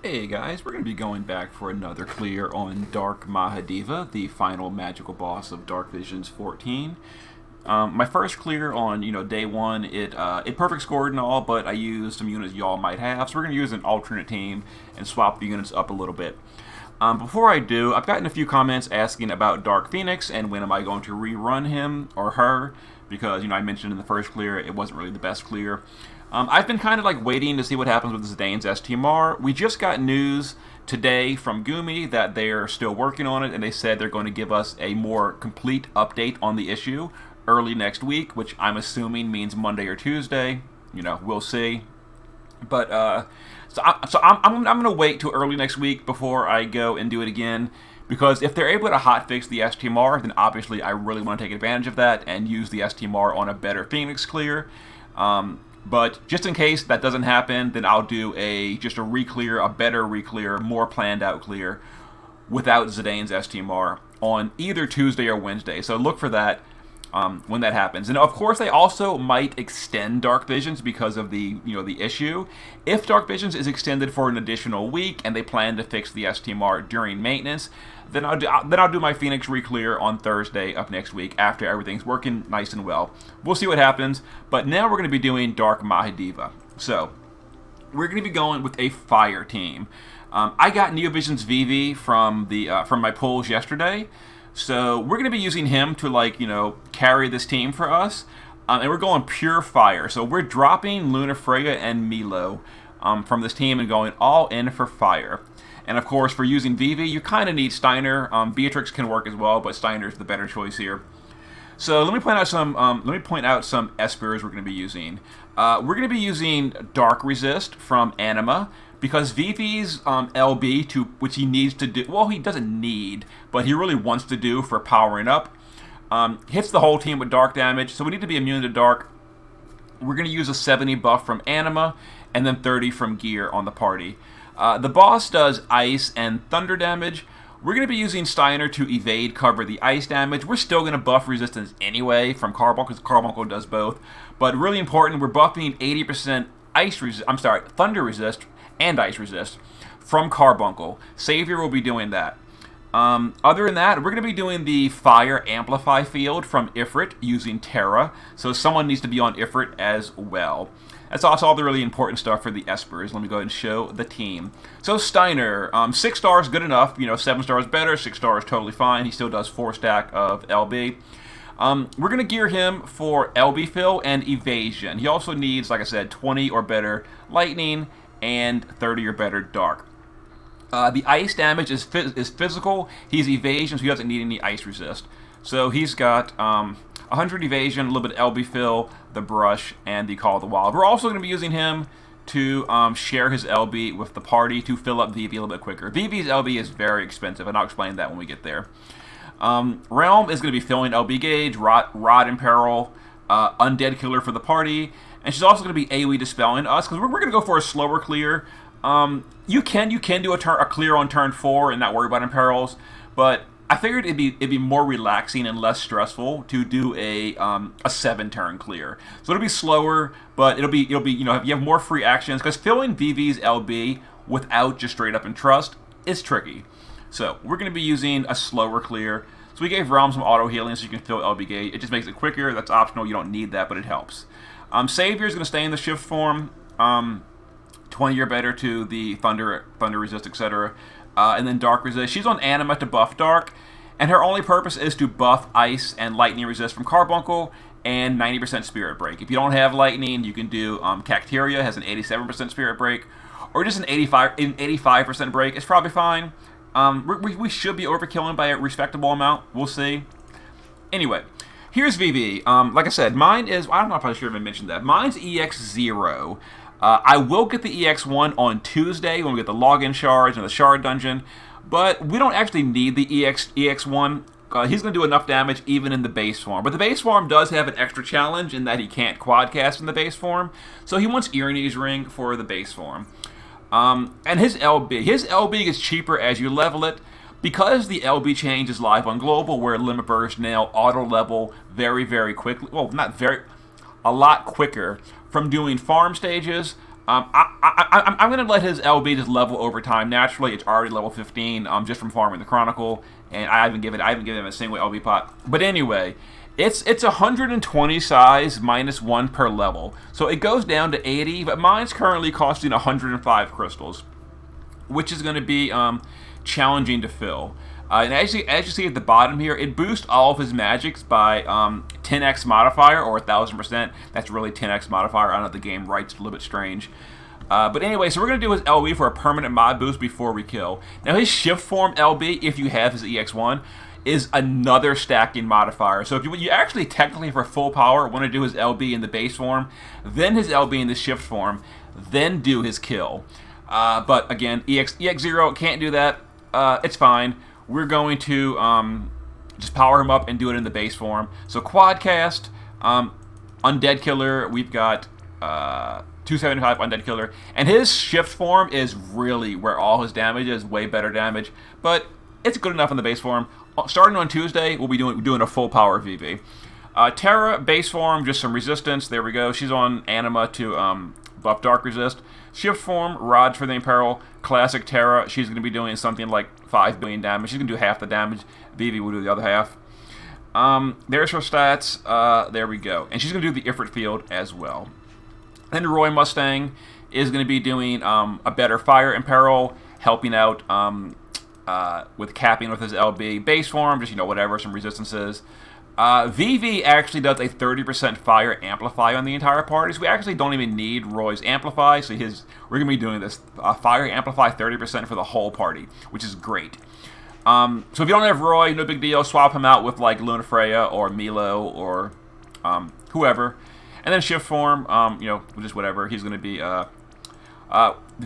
Hey guys, we're going to be going back for another clear on Dark Mahadeva, the final magical boss of Dark Visions 14. My first clear on day one, it perfect scored and all, but I used some units y'all might have, so we're going to use an alternate team and swap the units up a little bit. Before I do, I've gotten a few comments asking about Dark Phoenix and when am I going to rerun him or her, because I mentioned in the first clear it wasn't really the best clear. I've been kind of like waiting to see what happens with Zidane's STMR. We just got news today from Gumi that they're still working on it, and they said they're going to give us a more complete update on the issue early next week, which I'm assuming means Monday or Tuesday. We'll see. But I'm going to wait till early next week before I go and do it again. Because if they're able to hotfix the STMR, then obviously I really want to take advantage of that and use the STMR on a better Phoenix clear. But just in case that doesn't happen, then I'll do just a ReClear, a better ReClear, more planned out clear without Zidane's STMR on either Tuesday or Wednesday. So look for that when that happens. And of course, they also might extend Dark Visions because of the issue. If Dark Visions is extended for an additional week and they plan to fix the STMR during maintenance, then I'll do my Phoenix ReClear on Thursday of next week after everything's working nice and well. We'll see what happens. But now we're going to be doing Dark Mahadeva. So we're going to be going with a fire team. I got Neovision's Vivi from my polls yesterday. So we're going to be using him to carry this team for us. And we're going pure fire. So we're dropping Luna Freya and Milo from this team and going all in for fire. And of course, for using Vivi, you kind of need Steiner. Beatrix can work as well, but Steiner's the better choice here. So let me point out some espers we're going to be using. We're going to be using Dark Resist from Anima because Vivi's LB, which he needs to do, well, he doesn't need, but he really wants to do for powering up, hits the whole team with dark damage. So we need to be immune to dark. We're going to use a 70 buff from Anima and then 30 from Gear on the party. The boss does ice and thunder damage. We're going to be using Steiner to evade cover the ice damage. We're still going to buff resistance anyway from Carbuncle because Carbuncle does both. But really important, we're buffing 80% thunder resist and ice resist from Carbuncle. Savior will be doing that. Other than that, we're going to be doing the Fire Amplify field from Ifrit using Terra. So someone needs to be on Ifrit as well. That's also all the really important stuff for the Espers. Let me go ahead and show the team. So Steiner, 6 stars good enough. 7 stars better, 6 stars totally fine. He still does 4 stack of LB. We're going to gear him for LB fill and evasion. He also needs, like I said, 20 or better lightning and 30 or better dark. The ice damage is physical. He's evasion, so he doesn't need any ice resist. So he's got 100 evasion, a little bit of LB fill, the brush, and the Call of the Wild. We're also going to be using him to share his LB with the party to fill up Vivi a little bit quicker. Vivi's LB is very expensive, and I'll explain that when we get there. Realm is going to be filling LB gauge, Rod in Peril, Undead Killer for the party, and she's also going to be AoE dispelling us because we're going to go for a slower clear. You can do a clear on turn 4 and not worry about imperils, but I figured it'd be more relaxing and less stressful to do a 7-turn clear. So it'll be slower, but it'll be you have more free actions because filling Vivi's LB without just straight up Entrust is tricky. So we're going to be using a slower clear. So we gave Realm some auto healing so you can fill LB gauge. It just makes it quicker. That's optional. You don't need that, but it helps. Savior is going to stay in the shift form. 20 or better to the thunder resist, etc. And then Dark Resist. She's on Anima to buff Dark, and her only purpose is to buff Ice and Lightning Resist from Carbuncle and 90% Spirit Break. If you don't have Lightning, you can do Cacteria, has an 87% Spirit Break, or just an 85% break. It's probably fine. We should be overkilling by a respectable amount. We'll see. Anyway, here's Vivi. Like I said, mine is, I don't know if I should have mentioned that. Mine's EX0. I will get the EX1 on Tuesday when we get the login shards and the shard dungeon, but we don't actually need the EX1. He's going to do enough damage even in the base form. But the base form does have an extra challenge in that he can't quadcast in the base form, so he wants Ione's Ring for the base form. And his LB is cheaper as you level it, because the LB change is live on Global, where Limit Burst now auto level very, very quickly. Well, not very, a lot quicker from doing farm stages. I'm going to let his LB just level over time naturally. It's already level 15 just from farming the Chronicle, and I haven't given him a single LB pot. But anyway, it's 120 size minus 1 per level. So it goes down to 80, but mine's currently costing 105 crystals, which is going to be challenging to fill. And as you see at the bottom here, it boosts all of his magics by 10x modifier, or 1000%. That's really 10x modifier. I don't know if the game writes a little bit strange. But anyway, so we're going to do his LB for a permanent mod boost before we kill. Now his shift form LB, if you have his EX1, is another stacking modifier. So if you actually technically for full power want to do his LB in the base form, then his LB in the shift form, then do his kill. But again, EX0 can't do that. It's fine. We're going to just power him up and do it in the base form. So Quadcast, Undead Killer, we've got 275 Undead Killer. And his shift form is really where all his damage is, way better damage. But it's good enough in the base form. Starting on Tuesday, we'll be doing a full power Vivi. Terra, base form, just some resistance. There we go. She's on Anima to buff Dark Resist. Shift form, Rods for the Imperil. Classic Terra, she's going to be doing something like 5 billion damage. She's going to do half the damage. Vivi will do the other half. There's her stats. There we go. And she's going to do the Ifrit field as well. Then Roy Mustang is going to be doing a better Fire Imperil, helping out with capping with his LB. Base form, just, whatever, some resistances. Vivi actually does a 30% fire amplify on the entire party, so we actually don't even need Roy's amplify. So we're going to be doing this fire amplify 30% for the whole party, which is great. So if you don't have Roy, no big deal. Swap him out with like Lunafreya or Milo or whoever, and then shift form. Just whatever. He's going to be.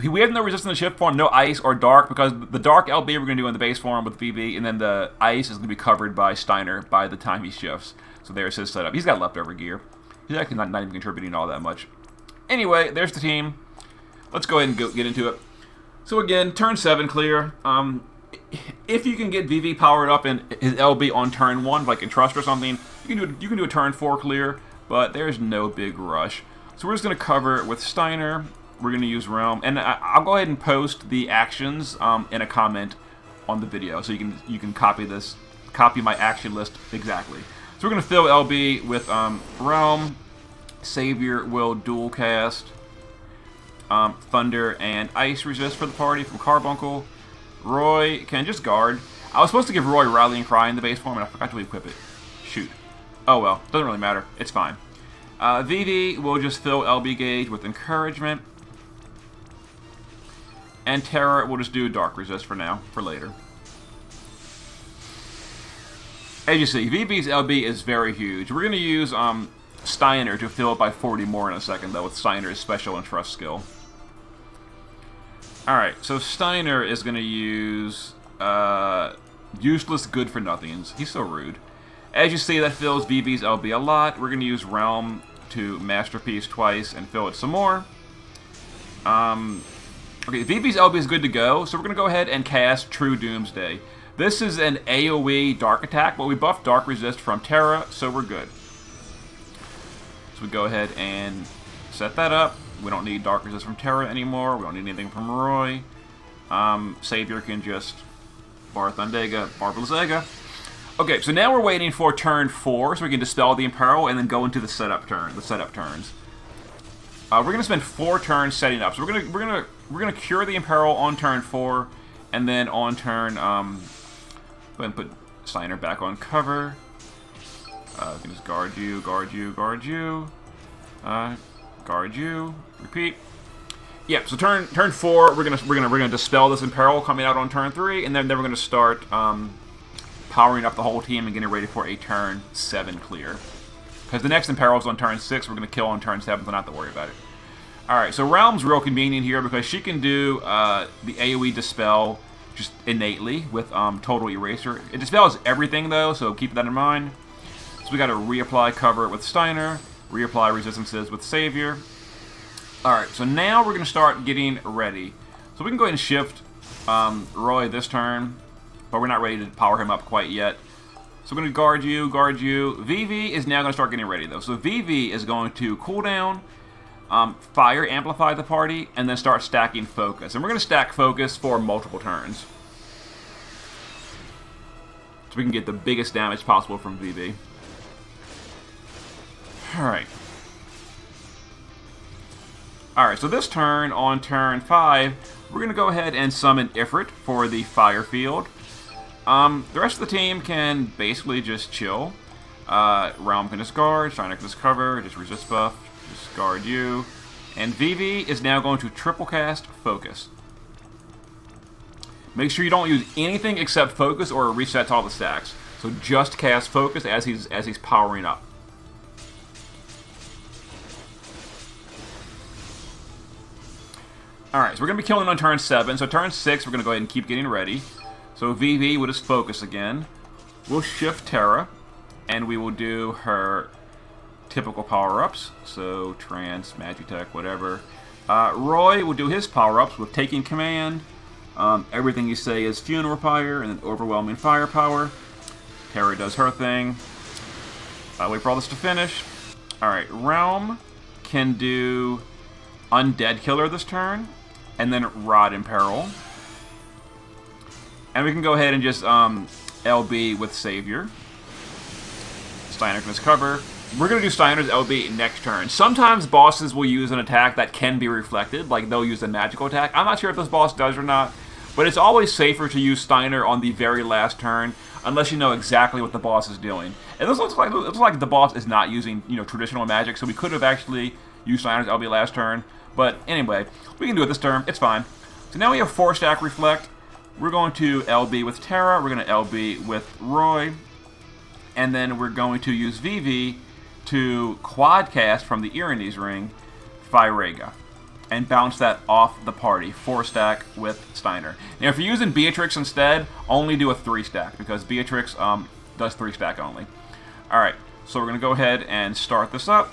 We have no resistance in shift form, no ice or dark, because the dark LB we're going to do in the base form with VB, and then the ice is going to be covered by Steiner by the time he shifts. So there's his setup. He's got leftover gear. He's actually not even contributing all that much. Anyway, there's the team. Let's go ahead and get into it. So again, turn 7 clear. If you can get VV powered up in his LB on turn 1, like in Trust or something, you can do a turn 4 clear, but there's no big rush. So we're just going to cover it with Steiner. We're going to use Realm, and I'll go ahead and post the actions in a comment on the video, so you can copy my action list exactly. So we're going to fill LB with Realm. Savior will dual cast Thunder and Ice Resist for the party from Carbuncle. Roy can just guard. I was supposed to give Roy Rallying Cry in the base form, and I forgot to equip it. Shoot. Oh well, doesn't really matter. It's fine. Vivi will just fill LB gauge with Encouragement. And Terra will just do Dark Resist for now, for later. As you see, VB's LB is very huge. We're going to use Steiner to fill it by 40 more in a second, though, with Steiner's special and trust skill. Alright, so Steiner is going to use useless good for nothings. He's so rude. As you see, that fills VB's LB a lot. We're going to use Realm to Masterpiece twice and fill it some more. Okay, VB's LB is good to go, so we're going to go ahead and cast True Doomsday. This is an AoE Dark attack, but we buffed Dark Resist from Terra, so we're good. So we go ahead and set that up. We don't need Dark Resist from Terra anymore. We don't need anything from Roy. Savior can just Bar Thundega, Bar Blazega. Okay, so now we're waiting for turn 4, so we can dispel the Imperil and then go into the setup turns. We're gonna spend 4 turns setting up. So we're gonna cure the Imperil on turn 4, and then on turn go ahead and put Steiner back on cover. We can just guard you, guard you. Repeat. Yep. So turn 4, we're gonna dispel this Imperil coming out on turn 3, and then we're gonna start powering up the whole team and getting ready for a turn 7 clear. Because the next Imperil is on turn 6, we're going to kill on turn 7, so not to worry about it. Alright, so Realm's real convenient here because she can do the AoE Dispel just innately with Total Eraser. It dispels everything though, so keep that in mind. So we got to reapply cover with Steiner, reapply resistances with Savior. Alright, so now we're going to start getting ready. So we can go ahead and shift Roy this turn, but we're not ready to power him up quite yet. So we're going to guard you. Vivi is now going to start getting ready, though. So Vivi is going to cool down, Fire amplify the party, and then start stacking focus. And we're going to stack focus for multiple turns, so we can get the biggest damage possible from Vivi. Alright. Alright, so this turn, on turn 5, we're going to go ahead and summon Ifrit for the fire field. The rest of the team can basically just chill. Realm can discard, Steiner can discover, just resist buff, discard you. And Vivi is now going to triple cast Focus. Make sure you don't use anything except Focus or it resets all the stacks. So just cast Focus as he's powering up. Alright, so we're going to be killing on turn 7. So turn 6, we're going to go ahead and keep getting ready. So Vivi will just focus again. We'll shift Terra, and we will do her typical power-ups. So Trance, Magitech, whatever. Roy will do his power-ups with Taking Command. Everything you say is Funeral Pyre, and then Overwhelming Firepower. Terra does her thing. Wait for all this to finish. Alright, Realm can do Undead Killer this turn, and then Rod in Peril. And we can go ahead and just LB with Savior. Steiner can just cover. We're going to do Steiner's LB next turn. Sometimes bosses will use an attack that can be reflected, like they'll use a magical attack. I'm not sure if this boss does or not, but it's always safer to use Steiner on the very last turn, unless you know exactly what the boss is doing. And this looks like the boss is not using, you know, traditional magic, so we could have actually used Steiner's LB last turn. But anyway, we can do it this turn. It's fine. So now we have 4-stack Reflect. We're going to LB with Terra. We're going to LB with Roy. And then we're going to use Vivi to quadcast from the Irine's Ring Firega and bounce that off the party. 4-stack with Steiner. Now, if you're using Beatrix instead, only do a 3-stack because Beatrix does 3-stack only. Alright, so we're going to go ahead and start this up.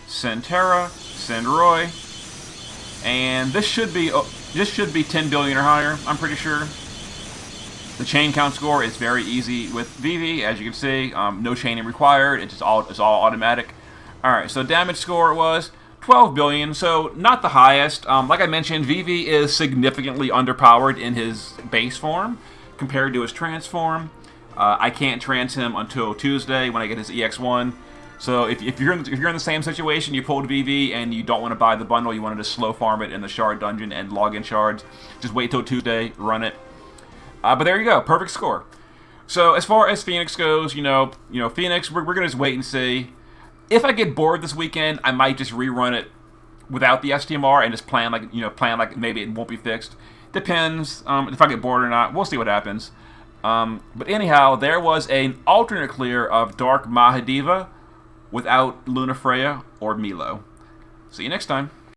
Send Terra, send Roy. And this should be 10 billion or higher, I'm pretty sure. The chain count score is very easy with Vivi, as you can see. No chaining required. It's all automatic. Alright, so damage score was 12 billion, so not the highest. Like I mentioned, Vivi is significantly underpowered in his base form compared to his transform. I can't trans him until Tuesday when I get his EX1. So if you're in the same situation, you pulled Vivi and you don't want to buy the bundle, you wanted to slow farm it in the shard dungeon and log in shards, just wait till Tuesday, run it. But there you go, perfect score. So as far as Phoenix goes, you know, Phoenix, we're gonna just wait and see. If I get bored this weekend, I might just rerun it without the STMR and just plan like maybe it won't be fixed. Depends if I get bored or not. We'll see what happens. But anyhow, there was an alternate clear of Dark Mahadeva without Lunafreya or Milo. See you next time.